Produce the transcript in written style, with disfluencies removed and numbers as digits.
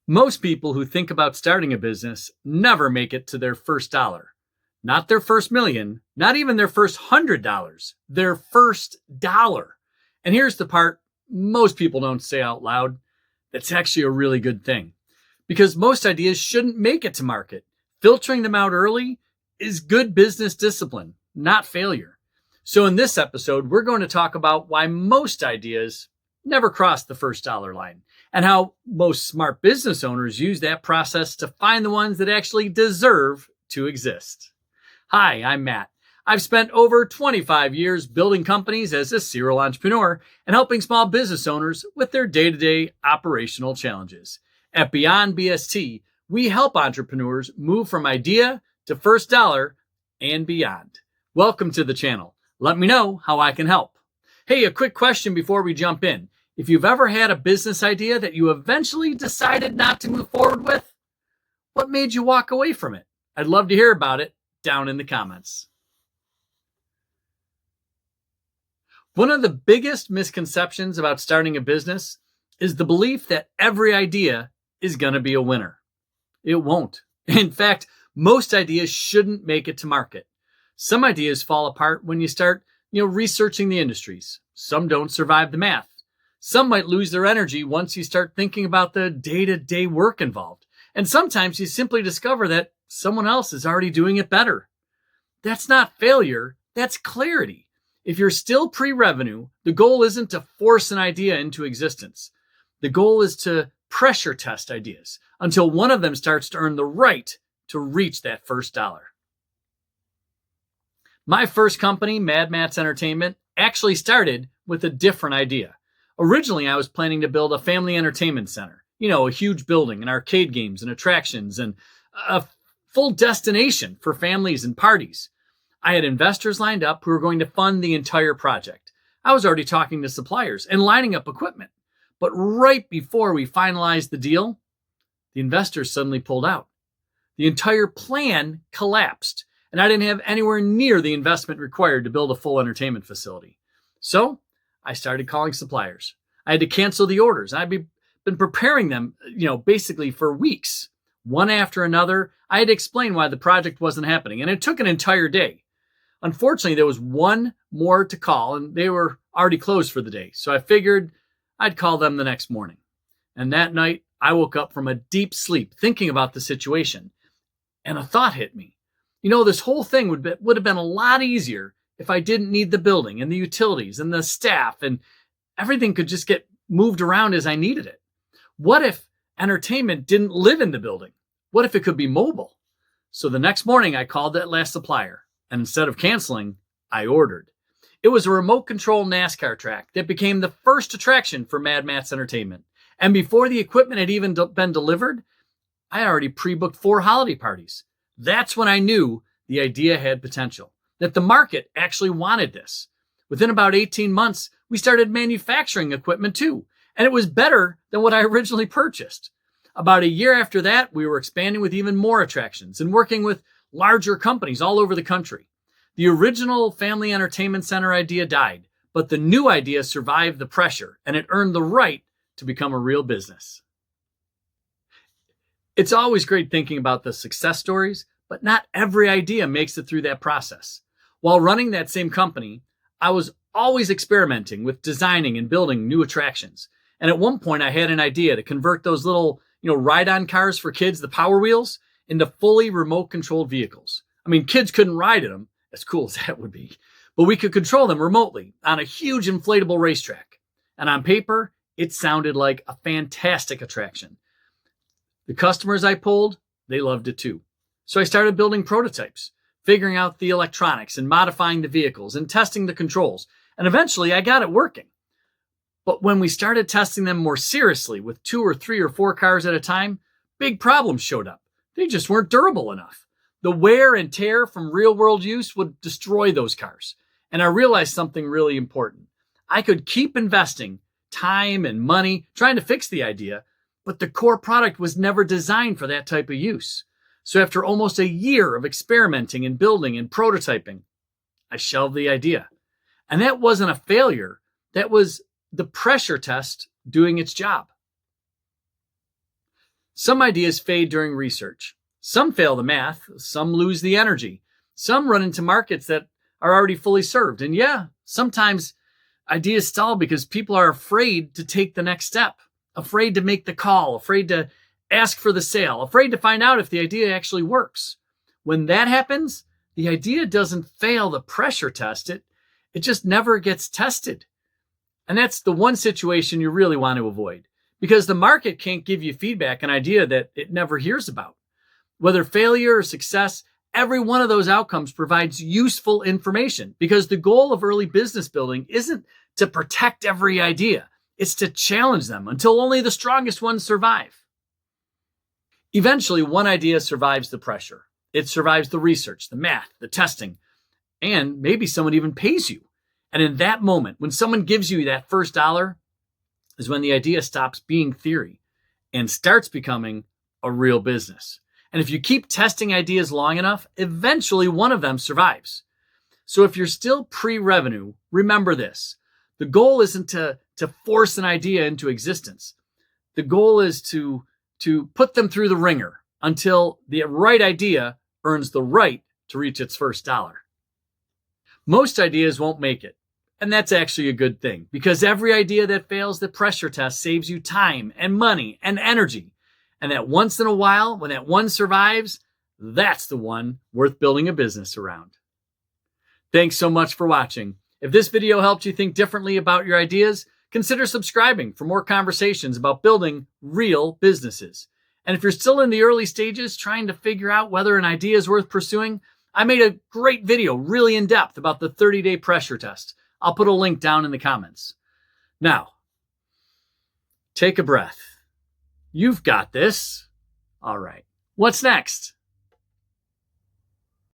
Most people who think about starting a business never make it to their first dollar. Not their first million, not even their first $100, their first dollar. And here's the part most people don't say out loud. That's actually a really good thing because most ideas shouldn't make it to market. Filtering them out early is good business discipline, not failure. So in this episode, we're going to talk about why most ideas never cross the first dollar line and how most smart business owners use that process to find the ones that actually deserve to exist. Hi, I'm Matt. I've spent over 25 years building companies as a serial entrepreneur and helping small business owners with their day-to-day operational challenges. At Beyond BST, we help entrepreneurs move from idea to first dollar and beyond. Welcome to the channel. Let me know how I can help. Hey, a quick question before we jump in. If you've ever had a business idea that you eventually decided not to move forward with, what made you walk away from it? I'd love to hear about it down in the comments. One of the biggest misconceptions about starting a business is the belief that every idea is going to be a winner. It won't. In fact, most ideas shouldn't make it to market. Some ideas fall apart when you start, researching the industries. Some don't survive the math. Some might lose their energy once you start thinking about the day-to-day work involved. And sometimes you simply discover that someone else is already doing it better. That's not failure, that's clarity. If you're still pre-revenue, the goal isn't to force an idea into existence. The goal is to pressure test ideas until one of them starts to earn the right to reach that first dollar. My first company, Mad Matt's Entertainment, actually started with a different idea. Originally, I was planning to build a family entertainment center, a huge building and arcade games and attractions and a full destination for families and parties. I had investors lined up who were going to fund the entire project. I was already talking to suppliers and lining up equipment. But right before we finalized the deal, the investors suddenly pulled out. The entire plan collapsed, and I didn't have anywhere near the investment required to build a full entertainment facility. So I started calling suppliers. I had to cancel the orders. I'd been preparing them, basically for weeks. One after another, I had to explain why the project wasn't happening, and it took an entire day. Unfortunately, there was one more to call, and they were already closed for the day. So I figured I'd call them the next morning. And that night, I woke up from a deep sleep thinking about the situation, and a thought hit me. This whole thing would have been a lot easier if I didn't need the building and the utilities and the staff, and everything could just get moved around as I needed it. What if entertainment didn't live in the building? What if it could be mobile? So the next morning I called that last supplier, and instead of canceling, I ordered. It was a remote control NASCAR track that became the first attraction for Mad Matt's Entertainment. And before the equipment had even been delivered, I already pre-booked 4 holiday parties. That's when I knew the idea had potential, that the market actually wanted this. Within about 18 months, we started manufacturing equipment too, and it was better than what I originally purchased. About a year after that, we were expanding with even more attractions and working with larger companies all over the country. The original family entertainment center idea died, but the new idea survived the pressure, and it earned the right to become a real business. It's always great thinking about the success stories, but not every idea makes it through that process. While running that same company, I was always experimenting with designing and building new attractions. And at one point, I had an idea to convert those little, ride-on cars for kids, the Power Wheels, into fully remote-controlled vehicles. I mean, kids couldn't ride in them, as cool as that would be, but we could control them remotely on a huge inflatable racetrack. And on paper, it sounded like a fantastic attraction. The customers I pulled, they loved it too. So I started building prototypes, figuring out the electronics and modifying the vehicles and testing the controls. And eventually I got it working. But when we started testing them more seriously with 2 or 3 or 4 cars at a time, big problems showed up. They just weren't durable enough. The wear and tear from real world use would destroy those cars. And I realized something really important. I could keep investing time and money trying to fix the idea, but the core product was never designed for that type of use. So after almost a year of experimenting and building and prototyping, I shelved the idea. And that wasn't a failure. That was the pressure test doing its job. Some ideas fade during research. Some fail the math. Some lose the energy. Some run into markets that are already fully served. And yeah, sometimes ideas stall because people are afraid to take the next step, afraid to make the call, afraid to ask for the sale, afraid to find out if the idea actually works. When that happens, the idea doesn't fail the pressure test. It just never gets tested. And that's the one situation you really want to avoid, because the market can't give you feedback, an idea that it never hears about. Whether failure or success, every one of those outcomes provides useful information, because the goal of early business building isn't to protect every idea. It's to challenge them until only the strongest ones survive. Eventually, one idea survives the pressure. It survives the research, the math, the testing, and maybe someone even pays you. And in that moment, when someone gives you that first dollar, is when the idea stops being theory and starts becoming a real business. And if you keep testing ideas long enough, eventually one of them survives. So if you're still pre-revenue, remember this. The goal isn't to force an idea into existence. The goal is to put them through the ringer until the right idea earns the right to reach its first dollar. Most ideas won't make it. And that's actually a good thing, because every idea that fails the pressure test saves you time and money and energy. And that once in a while, when that one survives, that's the one worth building a business around. Thanks so much for watching. If this video helped you think differently about your ideas, consider subscribing for more conversations about building real businesses. And if you're still in the early stages trying to figure out whether an idea is worth pursuing, I made a great video really in depth about the 30-day pressure test. I'll put a link down in the comments. Now, take a breath. You've got this. All right. What's next?